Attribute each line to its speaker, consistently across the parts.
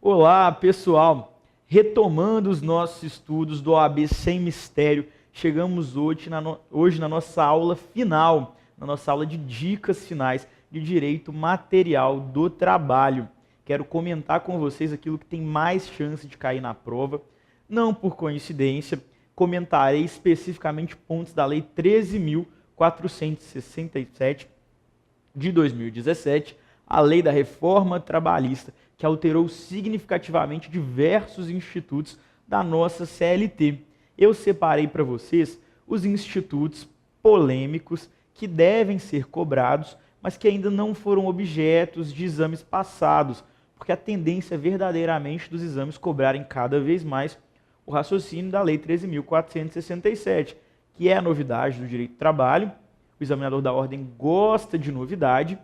Speaker 1: Olá, pessoal! Retomando os nossos estudos do OAB Sem Mistério, chegamos hoje na nossa aula final, na nossa aula de dicas finais de direito material do trabalho. Quero comentar com vocês aquilo que tem mais chance de cair na prova. Não por coincidência, comentarei especificamente pontos da Lei 13.467 de 2017, a Lei da Reforma Trabalhista, que alterou significativamente diversos institutos da nossa CLT. Eu separei para vocês os institutos polêmicos que devem ser cobrados, mas que ainda não foram objetos de exames passados, porque a tendência é verdadeiramente dos exames cobrarem cada vez mais o raciocínio da Lei 13.467, que é a novidade do direito do trabalho. O examinador da ordem gosta de novidade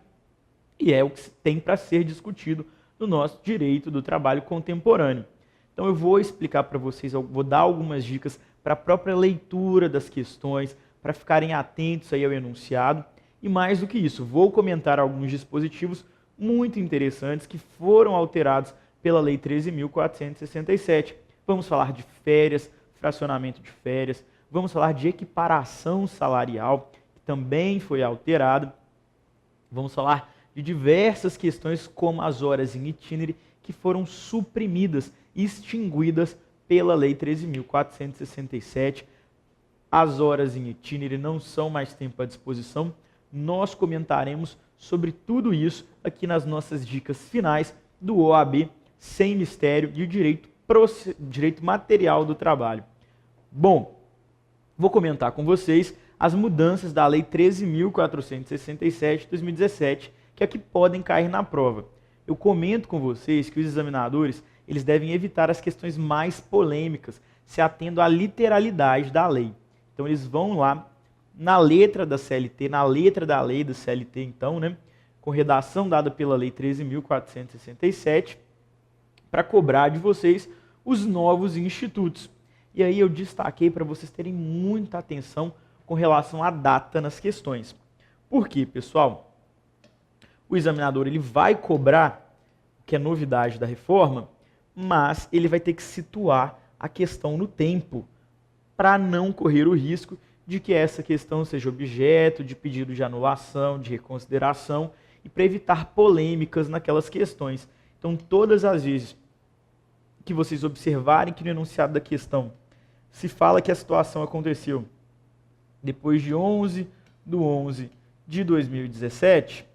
Speaker 1: e é o que tem para ser discutido no nosso direito do trabalho contemporâneo. Então eu vou explicar para vocês, eu vou dar algumas dicas para a própria leitura das questões, para ficarem atentos aí ao enunciado. E mais do que isso, vou comentar alguns dispositivos muito interessantes que foram alterados pela Lei 13.467. Vamos falar de férias, fracionamento de férias, vamos falar de equiparação salarial, que também foi alterado. Vamos falar de diversas questões como as horas em itinerário, que foram suprimidas, extinguidas pela Lei 13.467. As horas em itinerário não são mais tempo à disposição. Nós comentaremos sobre tudo isso aqui nas nossas dicas finais do OAB Sem Mistério e o direito material do trabalho. Bom, vou comentar com vocês as mudanças da Lei 13.467 de 2017, que é que podem cair na prova. Eu comento com vocês que os examinadores eles devem evitar as questões mais polêmicas, se atendo à literalidade da lei. Então eles vão lá na letra da CLT, na letra da lei da CLT, então, com redação dada pela Lei 13.467, para cobrar de vocês os novos institutos. E aí eu destaquei para vocês terem muita atenção com relação à data nas questões. Por quê, pessoal? O examinador ele vai cobrar, que é novidade da reforma, mas ele vai ter que situar a questão no tempo, para não correr o risco de que essa questão seja objeto de pedido de anulação, de reconsideração, e para evitar polêmicas naquelas questões. Então, todas as vezes que vocês observarem que no enunciado da questão se fala que a situação aconteceu depois de 11/11/2017,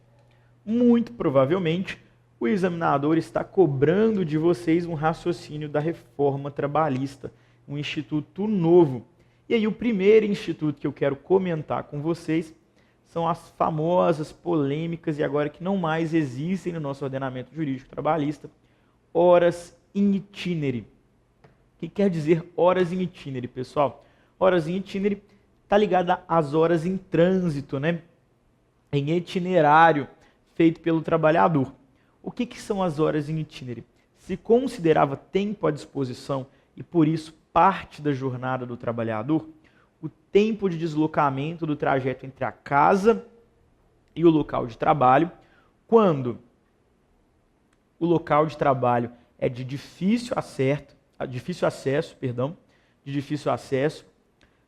Speaker 1: muito provavelmente o examinador está cobrando de vocês um raciocínio da reforma trabalhista, um instituto novo. E aí o primeiro instituto que eu quero comentar com vocês são as famosas polêmicas e agora que não mais existem no nosso ordenamento jurídico trabalhista, horas in itinere. O que quer dizer horas in itinere, pessoal? Horas in itinere está ligada às horas em trânsito, em itinerário feito pelo trabalhador. O que são as horas em itinerário? Se considerava tempo à disposição e por isso parte da jornada do trabalhador, o tempo de deslocamento do trajeto entre a casa e o local de trabalho, quando o local de trabalho é de difícil acesso,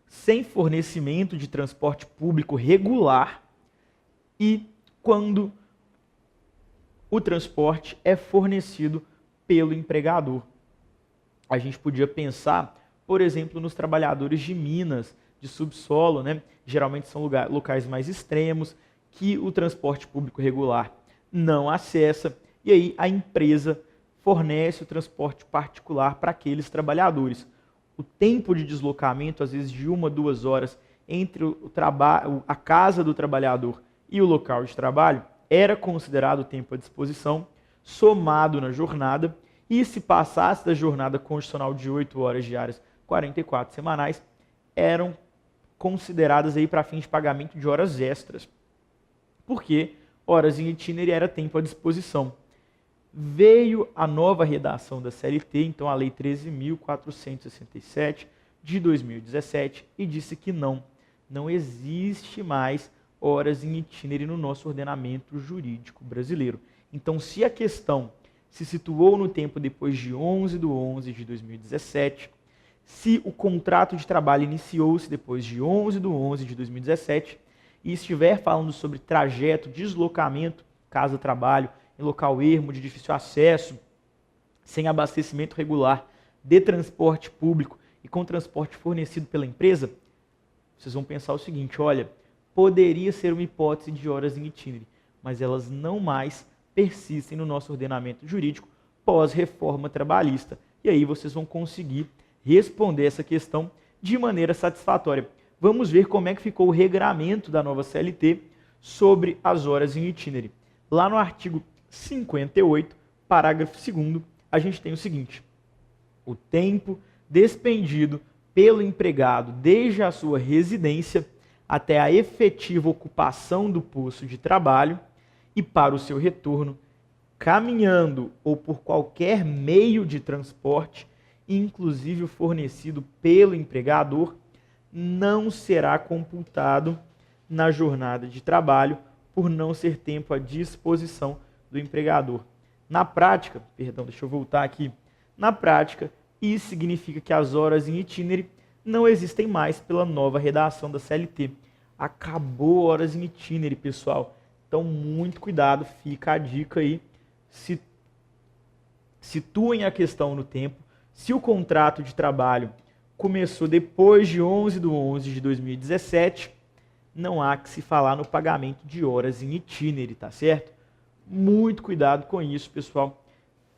Speaker 1: sem fornecimento de transporte público regular e quando o transporte é fornecido pelo empregador. A gente podia pensar, por exemplo, nos trabalhadores de minas, de subsolo, geralmente são locais mais extremos, que o transporte público regular não acessa, e aí a empresa fornece o transporte particular para aqueles trabalhadores. O tempo de deslocamento, às vezes de 1 a 2 horas, entre a casa do trabalhador e o local de trabalho, era considerado tempo à disposição, somado na jornada, e se passasse da jornada constitucional de 8 horas diárias, 44 semanais, eram consideradas aí para fins de pagamento de horas extras. Porque horas em itinerário era tempo à disposição. Veio a nova redação da CLT, então a Lei 13.467 de 2017, e disse que não existe mais horas em itinerário no nosso ordenamento jurídico brasileiro. Então, se a questão se situou no tempo depois de 11/11/2017, se o contrato de trabalho iniciou-se depois de 11/11/2017 e estiver falando sobre trajeto, deslocamento, casa-trabalho, em local ermo, de difícil acesso, sem abastecimento regular de transporte público e com transporte fornecido pela empresa, vocês vão pensar o seguinte, olha, poderia ser uma hipótese de horas em itinerário, mas elas não mais persistem no nosso ordenamento jurídico pós-reforma trabalhista. E aí vocês vão conseguir responder essa questão de maneira satisfatória. Vamos ver como é que ficou o regramento da nova CLT sobre as horas em itinerário. Lá no artigo 58, parágrafo 2º, a gente tem o seguinte: o tempo despendido pelo empregado desde a sua residência até a efetiva ocupação do posto de trabalho e para o seu retorno, caminhando ou por qualquer meio de transporte, inclusive o fornecido pelo empregador, não será computado na jornada de trabalho por não ser tempo à disposição do empregador. Na prática, deixa eu voltar aqui. Na prática, isso significa que as horas em itinerário não existem mais pela nova redação da CLT. Acabou horas em itinerário, pessoal. Então, muito cuidado, fica a dica aí. Situem a questão no tempo. Se o contrato de trabalho começou depois de 11/11/2017, não há que se falar no pagamento de horas em itinerário, tá certo? Muito cuidado com isso, pessoal.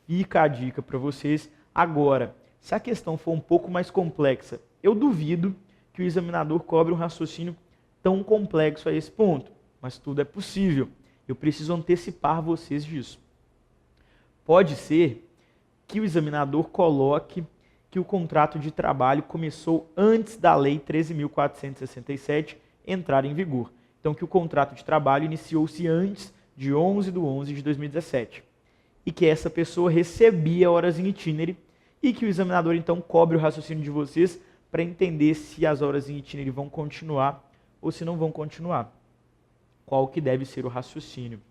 Speaker 1: Fica a dica para vocês. Agora, se a questão for um pouco mais complexa, eu duvido que o examinador cobre um raciocínio tão complexo a esse ponto, mas tudo é possível. Eu preciso antecipar vocês disso. Pode ser que o examinador coloque que o contrato de trabalho começou antes da Lei 13.467 entrar em vigor. Então, que o contrato de trabalho iniciou-se antes de 11/11/2017 e que essa pessoa recebia horas em itinerário e que o examinador, então, cobre o raciocínio de vocês para entender se as horas em itinerário vão continuar ou se não vão continuar. Qual que deve ser o raciocínio?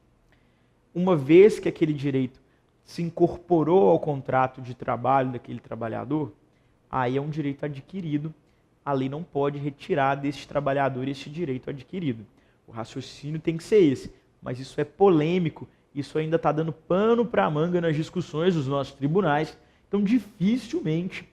Speaker 1: Uma vez que aquele direito se incorporou ao contrato de trabalho daquele trabalhador, aí é um direito adquirido. A lei não pode retirar deste trabalhador este direito adquirido. O raciocínio tem que ser esse, mas isso é polêmico, isso ainda está dando pano para a manga nas discussões dos nossos tribunais, então dificilmente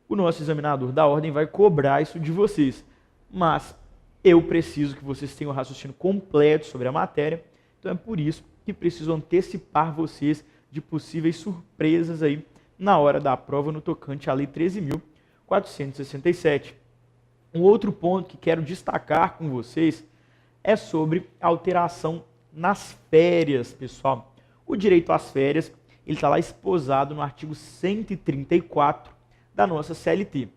Speaker 1: o nosso examinador da ordem vai cobrar isso de vocês. Mas eu preciso que vocês tenham o raciocínio completo sobre a matéria, então é por isso que preciso antecipar vocês de possíveis surpresas aí na hora da prova no tocante à Lei 13.467. Um outro ponto que quero destacar com vocês é sobre a alteração nas férias, pessoal. O direito às férias, ele está lá esposado no artigo 134 da nossa CLT,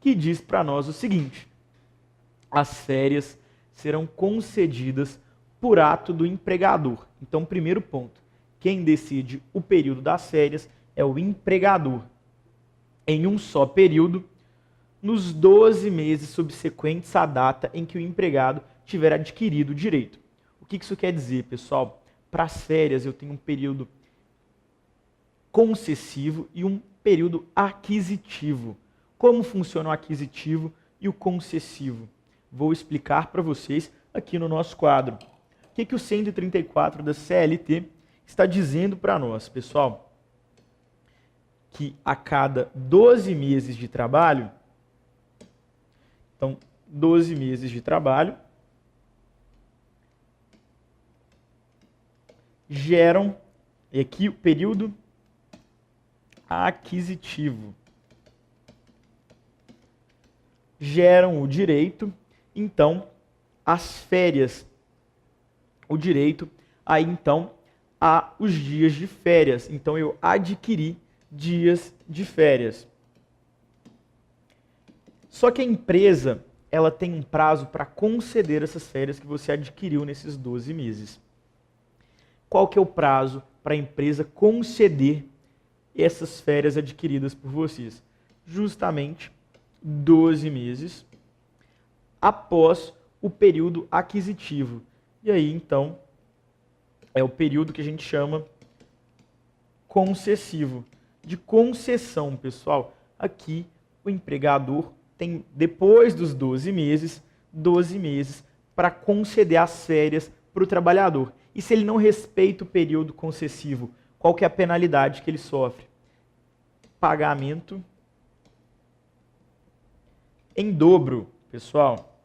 Speaker 1: que diz para nós o seguinte: as férias serão concedidas por ato do empregador. Então, primeiro ponto, quem decide o período das férias é o empregador, em um só período, nos 12 meses subsequentes à data em que o empregado tiver adquirido o direito. O que isso quer dizer, pessoal? Para as férias eu tenho um período concessivo e um período aquisitivo. Como funciona o aquisitivo e o concessivo? Vou explicar para vocês aqui no nosso quadro. O que o 134 da CLT está dizendo para nós, pessoal? Que a cada 12 meses de trabalho, então 12 meses de trabalho, geram, e aqui o período aquisitivo, geram o direito, então, às férias, o direito aí então a os dias de férias. Então eu adquiri dias de férias. Só que a empresa, ela tem um prazo para conceder essas férias que você adquiriu nesses 12 meses. Qual que é o prazo para a empresa conceder essas férias adquiridas por vocês? Justamente 12 meses após o período aquisitivo. E aí, então, é o período que a gente chama concessivo. De concessão, pessoal, aqui o empregador tem, depois dos 12 meses para conceder as férias para o trabalhador. E se ele não respeita o período concessivo, qual que é a penalidade que ele sofre? Pagamento em dobro, pessoal.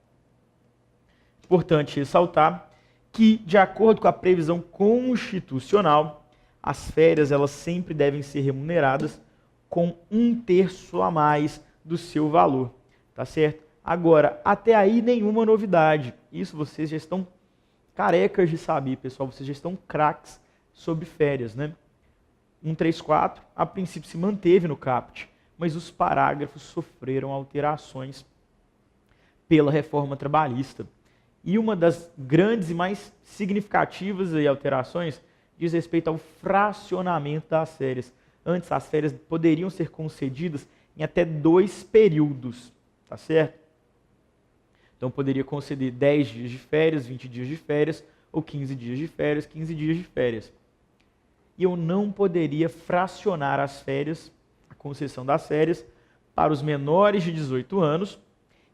Speaker 1: Importante ressaltar que, de acordo com a previsão constitucional, as férias elas sempre devem ser remuneradas com 1/3 a mais do seu valor, tá certo? Agora, até aí nenhuma novidade. Isso vocês já estão carecas de saber, pessoal. Vocês já estão craques sobre férias, né? 134, a princípio se manteve no caput, mas os parágrafos sofreram alterações pela reforma trabalhista. E uma das grandes e mais significativas alterações diz respeito ao fracionamento das férias. Antes, as férias poderiam ser concedidas em até 2 períodos, tá certo? Então, poderia conceder 10 dias de férias, 20 dias de férias, ou 15 dias de férias, 15 dias de férias. E eu não poderia fracionar as férias, a concessão das férias, para os menores de 18 anos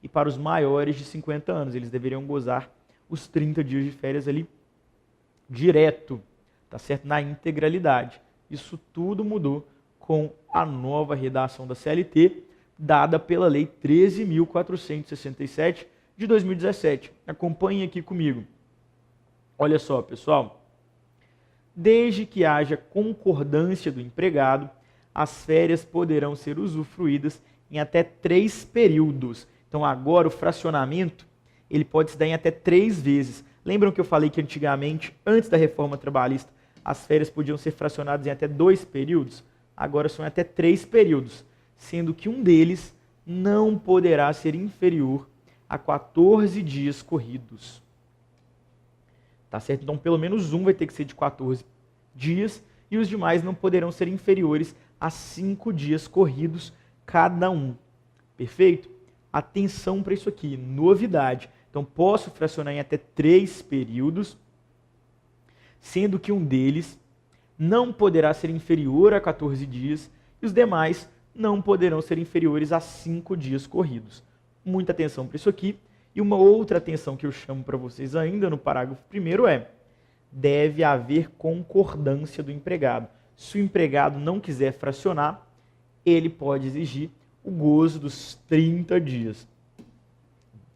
Speaker 1: e para os maiores de 50 anos. Eles deveriam gozar os 30 dias de férias ali direto, tá certo? Na integralidade. Isso tudo mudou com a nova redação da CLT, dada pela Lei 13.467 de 2017. Acompanhem aqui comigo. Olha só, pessoal. Desde que haja concordância do empregado, as férias poderão ser usufruídas em até 3 períodos. Então, agora, o fracionamento ele pode se dar em até 3 vezes. Lembram que eu falei que antigamente, antes da reforma trabalhista, as férias podiam ser fracionadas em até 2 períodos? Agora são até 3 períodos, sendo que um deles não poderá ser inferior a 14 dias corridos. Tá certo? Então, pelo menos um vai ter que ser de 14 dias e os demais não poderão ser inferiores a 5 dias corridos cada um. Perfeito? Atenção para isso aqui, novidade. Então, posso fracionar em até 3 períodos, sendo que um deles não poderá ser inferior a 14 dias e os demais não poderão ser inferiores a 5 dias corridos. Muita atenção para isso aqui. E uma outra atenção que eu chamo para vocês ainda no parágrafo 1º é: deve haver concordância do empregado. Se o empregado não quiser fracionar, ele pode exigir o gozo dos 30 dias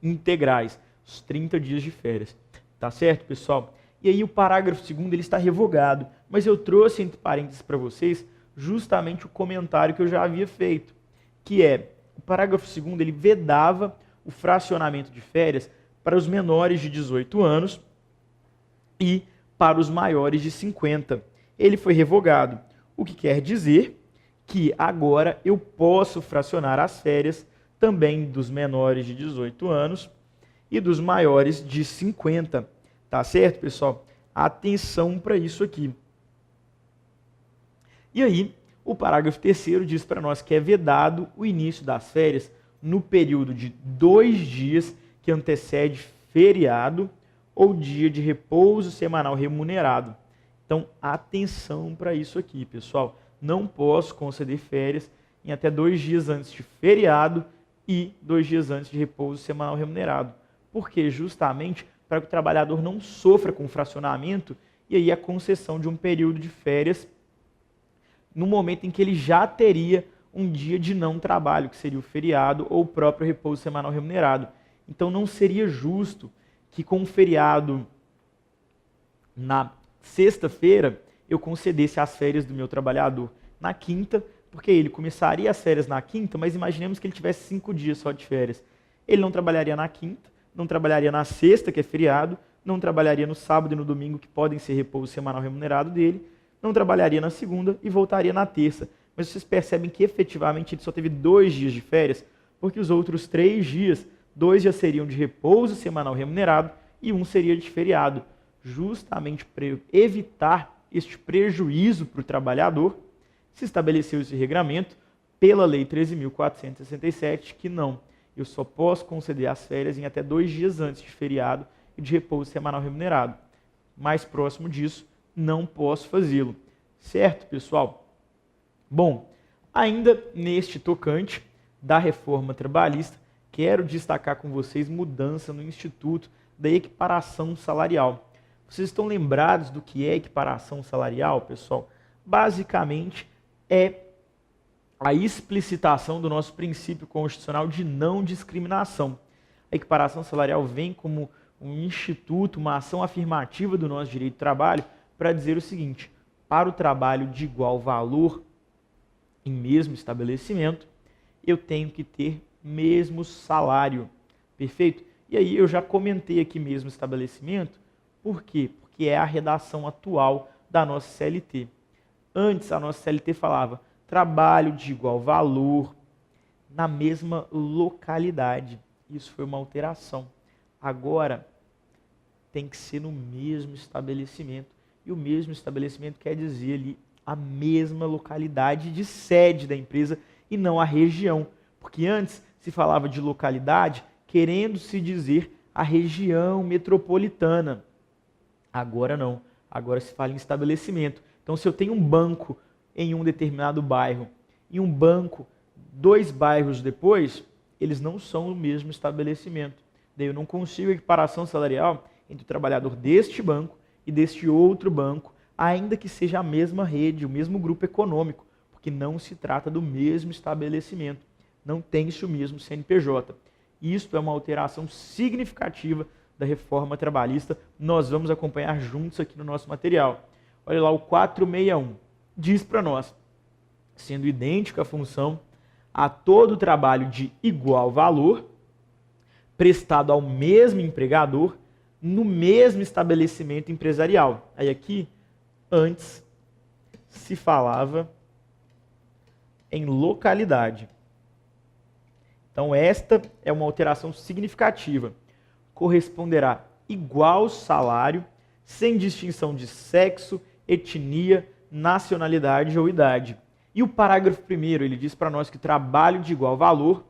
Speaker 1: integrais, os 30 dias de férias. Tá certo, pessoal? E aí o parágrafo 2º ele está revogado, mas eu trouxe entre parênteses para vocês justamente o comentário que eu já havia feito, que é, o parágrafo 2º ele vedava o fracionamento de férias para os menores de 18 anos e para os maiores de 50. Ele foi revogado, o que quer dizer que agora eu posso fracionar as férias também dos menores de 18 anos e dos maiores de 50. Tá certo, pessoal? Atenção para isso aqui. E aí, o parágrafo 3º diz para nós que é vedado o início das férias no período de 2 dias que antecede feriado ou dia de repouso semanal remunerado. Então, atenção para isso aqui, pessoal. Não posso conceder férias em até 2 dias antes de feriado e 2 dias antes de repouso semanal remunerado. Porque justamente para que o trabalhador não sofra com fracionamento e aí a concessão de um período de férias no momento em que ele já teria um dia de não trabalho, que seria o feriado ou o próprio repouso semanal remunerado. Então não seria justo que com o feriado na sexta-feira eu concedesse as férias do meu trabalhador na quinta, porque ele começaria as férias na quinta, mas imaginemos que ele tivesse 5 dias só de férias. Ele não trabalharia na quinta, não trabalharia na sexta, que é feriado, não trabalharia no sábado e no domingo, que podem ser repouso semanal remunerado dele, não trabalharia na segunda e voltaria na terça. Mas vocês percebem que efetivamente ele só teve 2 dias de férias, porque os outros 3 dias, 2 já seriam de repouso semanal remunerado e 1 seria de feriado. Justamente para evitar este prejuízo para o trabalhador, se estabeleceu esse regramento pela Lei 13.467, que não. Eu só posso conceder as férias em até 2 dias antes de feriado e de repouso semanal remunerado. Mais próximo disso, não posso fazê-lo. Certo, pessoal? Bom, ainda neste tocante da reforma trabalhista, quero destacar com vocês mudança no Instituto da Equiparação Salarial. Vocês estão lembrados do que é equiparação salarial, pessoal? Basicamente, é a explicitação do nosso princípio constitucional de não discriminação. A equiparação salarial vem como um instituto, uma ação afirmativa do nosso direito do trabalho para dizer o seguinte: para o trabalho de igual valor em mesmo estabelecimento, eu tenho que ter mesmo salário. Perfeito? E aí eu já comentei aqui mesmo estabelecimento. Por quê? Porque é a redação atual da nossa CLT. Antes a nossa CLT falava trabalho de igual valor na mesma localidade. Isso foi uma alteração. Agora tem que ser no mesmo estabelecimento. E o mesmo estabelecimento quer dizer ali a mesma localidade de sede da empresa e não a região. Porque antes se falava de localidade querendo se dizer a região metropolitana. Agora não. Agora se fala em estabelecimento. Então, se eu tenho um banco em um determinado bairro e um banco 2 bairros depois, eles não são o mesmo estabelecimento. Daí eu não consigo equiparação salarial entre o trabalhador deste banco e deste outro banco, ainda que seja a mesma rede, o mesmo grupo econômico, porque não se trata do mesmo estabelecimento. Não tem-se o mesmo CNPJ. Isto é uma alteração significativa da reforma trabalhista. Nós vamos acompanhar juntos aqui no nosso material. Olha lá, o 461 diz para nós, sendo idêntica a função a todo trabalho de igual valor, prestado ao mesmo empregador, no mesmo estabelecimento empresarial. Aí aqui, antes, se falava em localidade. Então, esta é uma alteração significativa. Corresponderá igual salário, sem distinção de sexo, etnia, nacionalidade ou idade. E o parágrafo 1º, ele diz para nós que trabalho de igual valor,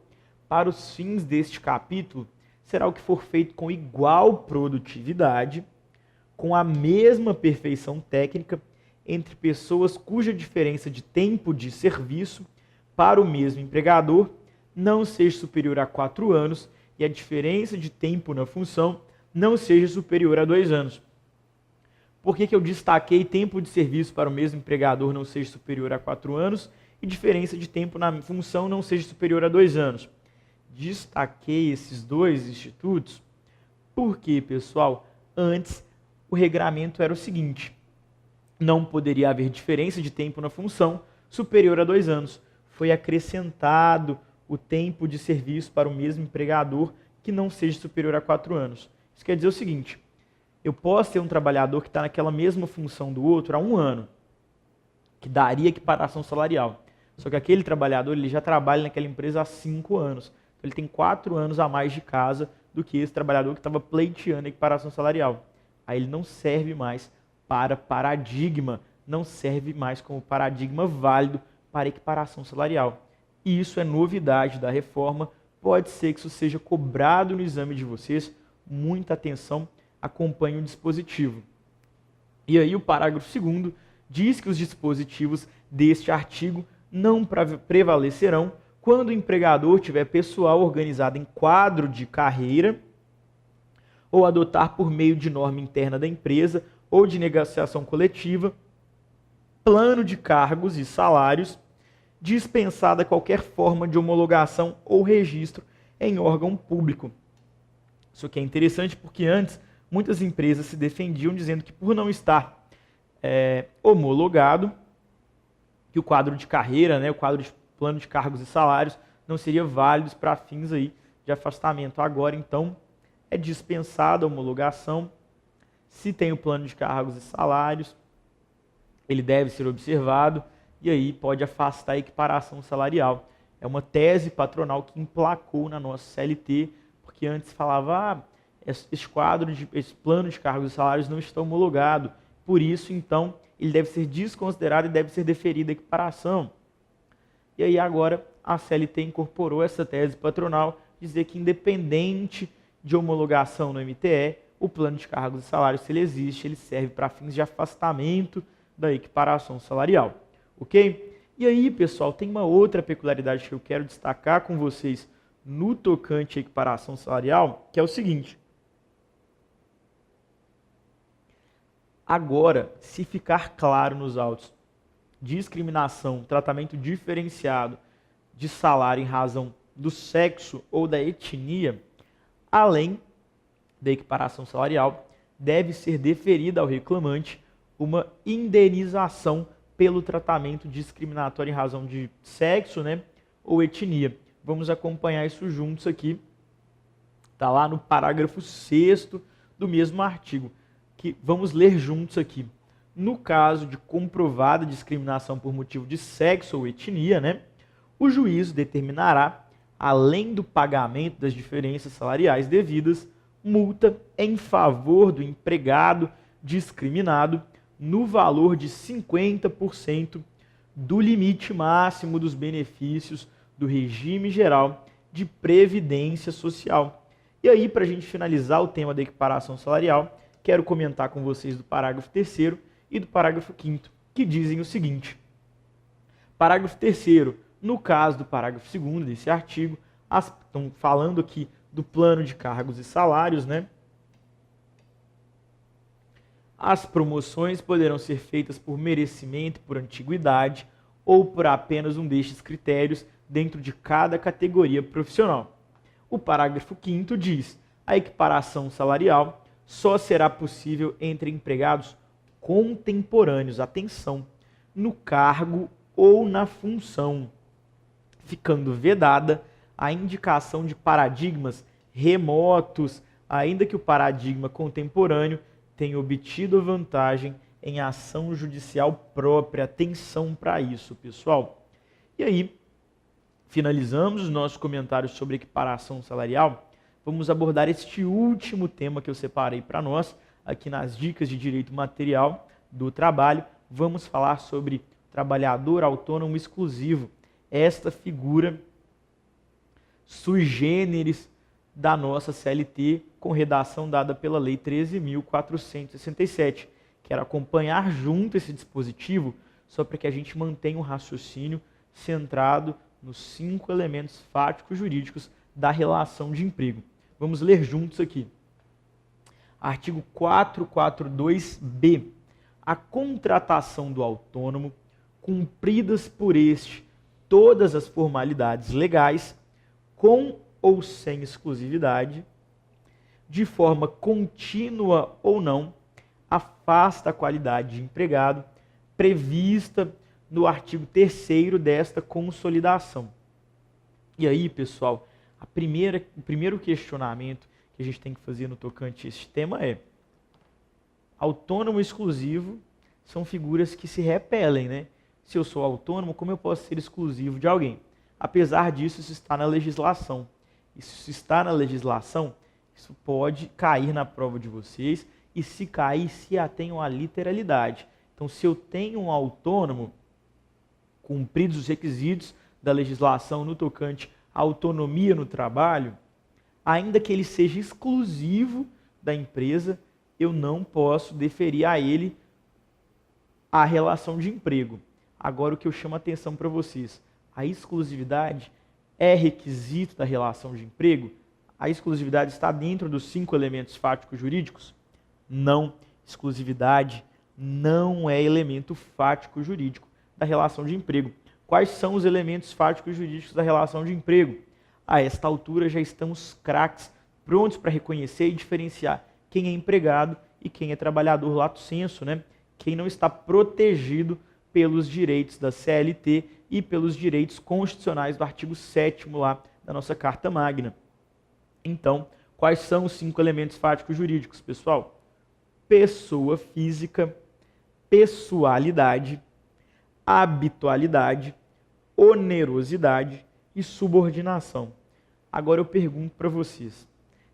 Speaker 1: para os fins deste capítulo, será o que for feito com igual produtividade, com a mesma perfeição técnica, entre pessoas cuja diferença de tempo de serviço para o mesmo empregador não seja superior a 4 anos e a diferença de tempo na função não seja superior a 2 anos. Por que eu destaquei tempo de serviço para o mesmo empregador não seja superior a 4 anos e diferença de tempo na função não seja superior a 2 anos? Destaquei esses dois institutos porque, pessoal, antes o regramento era o seguinte: não poderia haver diferença de tempo na função superior a 2 anos. Foi acrescentado o tempo de serviço para o mesmo empregador que não seja superior a 4 anos. Isso quer dizer o seguinte: eu posso ter um trabalhador que está naquela mesma função do outro há 1 ano, que daria equiparação salarial. Só que aquele trabalhador ele já trabalha naquela empresa há 5 anos. Então, ele tem 4 anos a mais de casa do que esse trabalhador que estava pleiteando a equiparação salarial. Aí ele não serve mais para paradigma, não serve mais como paradigma válido para equiparação salarial. E isso é novidade da reforma. Pode ser que isso seja cobrado no exame de vocês. Muita atenção. Acompanhe o dispositivo. E aí o parágrafo 2º diz que os dispositivos deste artigo não prevalecerão quando o empregador tiver pessoal organizado em quadro de carreira ou adotar por meio de norma interna da empresa ou de negociação coletiva plano de cargos e salários, dispensada qualquer forma de homologação ou registro em órgão público. Isso aqui é interessante porque antes muitas empresas se defendiam dizendo que por não estar homologado, que o quadro de carreira, o quadro de plano de cargos e salários não seria válido para fins aí de afastamento. Agora, então, é dispensada a homologação. Se tem o plano de cargos e salários, ele deve ser observado e aí pode afastar a equiparação salarial. É uma tese patronal que emplacou na nossa CLT, porque antes falava, esse plano de cargos e salários não está homologado, por isso, então, ele deve ser desconsiderado e deve ser deferida a equiparação. E aí agora a CLT incorporou essa tese patronal, dizer que independente de homologação no MTE, o plano de cargos e salários, se ele existe, ele serve para fins de afastamento da equiparação salarial. Ok? E aí, pessoal, tem uma outra peculiaridade que eu quero destacar com vocês no tocante à equiparação salarial, que é o seguinte. Agora, se ficar claro nos autos discriminação, tratamento diferenciado de salário em razão do sexo ou da etnia, além da equiparação salarial, deve ser deferida ao reclamante uma indenização pelo tratamento discriminatório em razão de sexo, né, ou etnia. Vamos acompanhar isso juntos aqui. Está lá no parágrafo 6º do mesmo artigo, que vamos ler juntos aqui. No caso de comprovada discriminação por motivo de sexo ou etnia, né, o juízo determinará, além do pagamento das diferenças salariais devidas, multa em favor do empregado discriminado no valor de 50% do limite máximo dos benefícios do regime geral de previdência social. E aí, para a gente finalizar o tema da equiparação salarial, quero comentar com vocês do parágrafo 3º e do parágrafo 5º, que dizem o seguinte. Parágrafo 3º, no caso do parágrafo 2º desse artigo, estão falando aqui do plano de cargos e salários, né? As promoções poderão ser feitas por merecimento, por antiguidade ou por apenas um destes critérios dentro de cada categoria profissional. O parágrafo 5º diz: a equiparação salarial só será possível entre empregados contemporâneos, atenção, no cargo ou na função, ficando vedada a indicação de paradigmas remotos, ainda que o paradigma contemporâneo tenha obtido vantagem em ação judicial própria. Atenção para isso, pessoal. E aí, finalizamos os nossos comentários sobre equiparação salarial. Vamos abordar este último tema que eu separei para nós, aqui nas dicas de direito material do trabalho. Vamos falar sobre trabalhador autônomo exclusivo, esta figura sui generis da nossa CLT, com redação dada pela Lei 13.467. Quero acompanhar junto esse dispositivo, só para que a gente mantenha o raciocínio centrado nos 5 elementos fáticos jurídicos da relação de emprego. Vamos ler juntos aqui. Artigo 442b. A contratação do autônomo, cumpridas por este todas as formalidades legais, com ou sem exclusividade, de forma contínua ou não, afasta a qualidade de empregado prevista no artigo 3º desta consolidação. E aí, pessoal, o primeiro questionamento que a gente tem que fazer no tocante a esse tema é: autônomo e exclusivo são figuras que se repelem, né? Se eu sou autônomo, como eu posso ser exclusivo de alguém? Apesar disso, isso está na legislação. Isso está na legislação, isso pode cair na prova de vocês, e se cair, se atenham à literalidade. Então, se eu tenho um autônomo, cumpridos os requisitos da legislação no tocante à autonomia no trabalho, ainda que ele seja exclusivo da empresa, eu não posso deferir a ele a relação de emprego. Agora, o que eu chamo a atenção para vocês, a exclusividade é requisito da relação de emprego? A exclusividade está dentro dos 5 elementos fáticos jurídicos? Não. Exclusividade não é elemento fático jurídico da relação de emprego. Quais são os elementos fáticos jurídicos da relação de emprego? A esta altura já estamos craques, prontos para reconhecer e diferenciar quem é empregado e quem é trabalhador lato sensu, né? Quem não está protegido pelos direitos da CLT e pelos direitos constitucionais do artigo 7º lá da nossa Carta Magna. Então, quais são os 5 elementos fáticos jurídicos, pessoal? Pessoa física, pessoalidade, habitualidade, onerosidade e subordinação. Agora eu pergunto para vocês,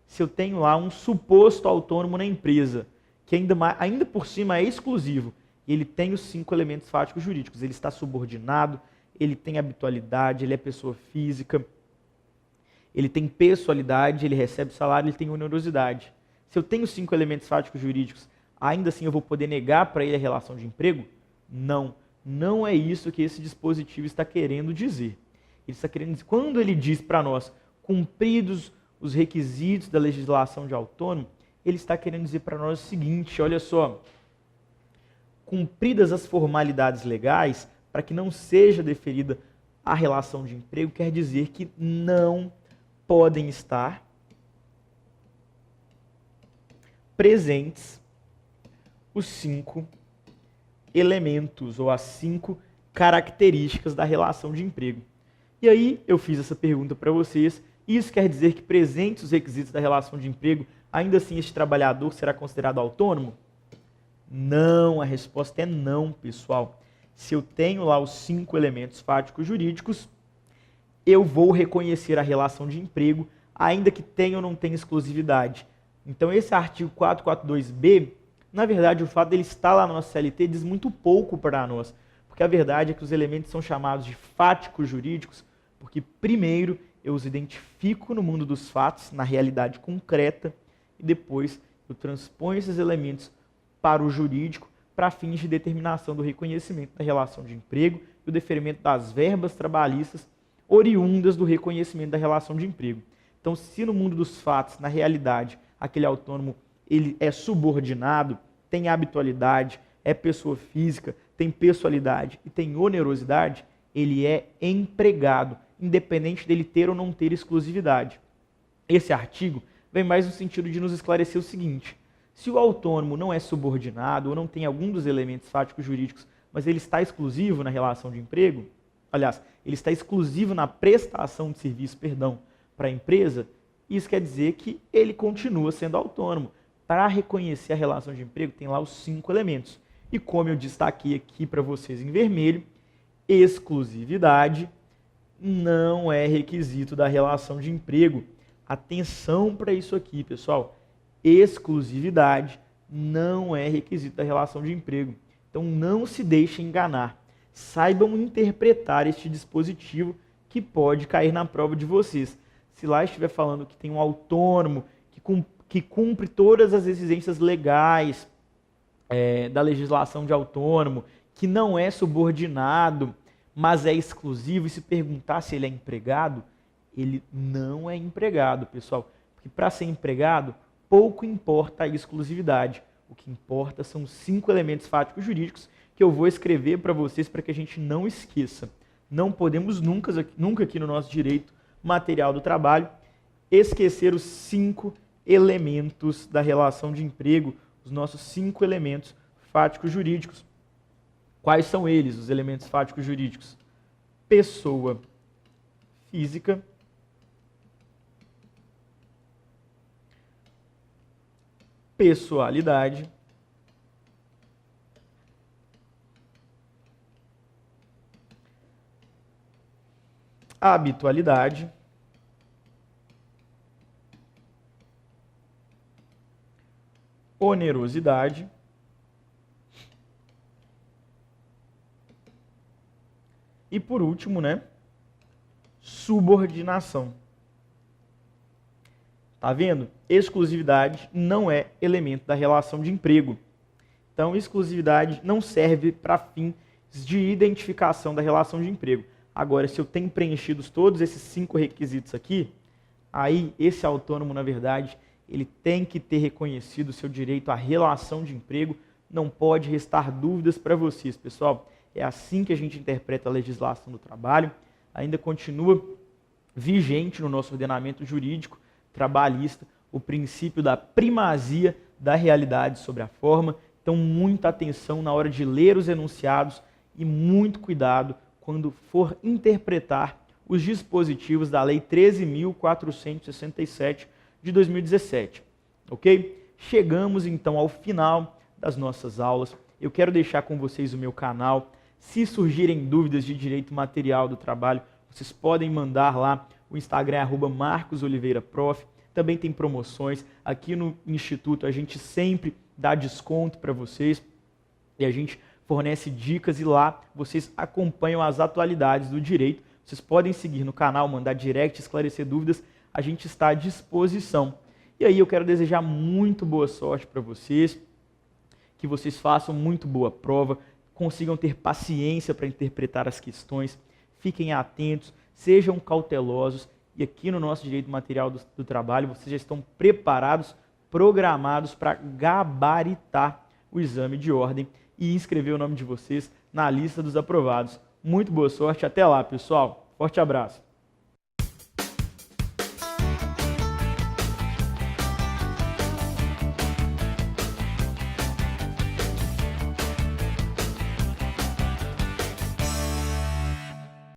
Speaker 1: se eu tenho lá um suposto autônomo na empresa, que ainda por cima é exclusivo, e ele tem os 5 elementos fáticos jurídicos, ele está subordinado, ele tem habitualidade, ele é pessoa física, ele tem pessoalidade, ele recebe salário, ele tem onerosidade. Se eu tenho 5 elementos fáticos jurídicos, ainda assim eu vou poder negar para ele a relação de emprego? Não. Não é isso que esse dispositivo está querendo dizer. Ele está querendo dizer, quando ele diz para nós, cumpridos os requisitos da legislação de autônomo, ele está querendo dizer para nós o seguinte, olha só, cumpridas as formalidades legais, para que não seja deferida a relação de emprego, quer dizer que não podem estar presentes os 5 elementos ou as 5 características da relação de emprego. E aí eu fiz essa pergunta para vocês. Isso quer dizer que presentes os requisitos da relação de emprego, ainda assim este trabalhador será considerado autônomo? Não, a resposta é não, pessoal. Se eu tenho lá os 5 elementos fáticos jurídicos, eu vou reconhecer a relação de emprego, ainda que tenha ou não tenha exclusividade. Então esse artigo 442b, na verdade o fato dele estar lá na nossa CLT diz muito pouco para nós, porque a verdade é que os elementos são chamados de fáticos jurídicos, porque primeiro eu os identifico no mundo dos fatos, na realidade concreta, e depois eu transponho esses elementos para o jurídico para fins de determinação do reconhecimento da relação de emprego e o deferimento das verbas trabalhistas oriundas do reconhecimento da relação de emprego. Então, se no mundo dos fatos, na realidade, aquele autônomo ele é subordinado, tem habitualidade, é pessoa física, tem pessoalidade e tem onerosidade, ele é empregado, independente dele ter ou não ter exclusividade. Esse artigo vem mais no sentido de nos esclarecer o seguinte: se o autônomo não é subordinado ou não tem algum dos elementos fáticos jurídicos, mas ele está exclusivo na relação de emprego, aliás, ele está exclusivo na prestação de serviço, para a empresa, isso quer dizer que ele continua sendo autônomo. Para reconhecer a relação de emprego, tem lá os 5 elementos. E como eu destaquei aqui para vocês em vermelho, exclusividade não é requisito da relação de emprego. Atenção para isso aqui, pessoal. Exclusividade não é requisito da relação de emprego. Então não se deixem enganar. Saibam interpretar este dispositivo que pode cair na prova de vocês. Se lá estiver falando que tem um autônomo que cumpre todas as exigências legais da legislação de autônomo, que não é subordinado, mas é exclusivo, e se perguntar se ele é empregado, ele não é empregado, pessoal. Porque para ser empregado, pouco importa a exclusividade. O que importa são os 5 elementos fáticos jurídicos que eu vou escrever para vocês para que a gente não esqueça. Não podemos nunca aqui no nosso direito material do trabalho esquecer os 5 elementos da relação de emprego, os nossos 5 elementos fáticos jurídicos. Quais são eles, os elementos fáticos jurídicos? Pessoa física, pessoalidade, habitualidade, onerosidade, e por último, subordinação. Tá vendo? Exclusividade não é elemento da relação de emprego. Então, exclusividade não serve para fins de identificação da relação de emprego. Agora, se eu tenho preenchido todos esses 5 requisitos aqui, aí esse autônomo, na verdade, ele tem que ter reconhecido o seu direito à relação de emprego. Não pode restar dúvidas para vocês, pessoal. É assim que a gente interpreta a legislação do trabalho. Ainda continua vigente no nosso ordenamento jurídico trabalhista o princípio da primazia da realidade sobre a forma. Então, muita atenção na hora de ler os enunciados e muito cuidado quando for interpretar os dispositivos da Lei 13.467 de 2017. Ok? Chegamos então ao final das nossas aulas. Eu quero deixar com vocês o meu canal. Se surgirem dúvidas de direito material do trabalho, vocês podem mandar lá. O Instagram é @marcosoliveiraprof. Também tem promoções. Aqui no Instituto a gente sempre dá desconto para vocês e a gente fornece dicas e lá vocês acompanham as atualidades do direito. Vocês podem seguir no canal, mandar direct, esclarecer dúvidas. A gente está à disposição. E aí eu quero desejar muito boa sorte para vocês, que vocês façam muito boa prova, consigam ter paciência para interpretar as questões, fiquem atentos, sejam cautelosos e aqui no nosso Direito Material do Trabalho vocês já estão preparados, programados para gabaritar o exame de ordem e inscrever o nome de vocês na lista dos aprovados. Muito boa sorte, até lá, pessoal. Forte abraço.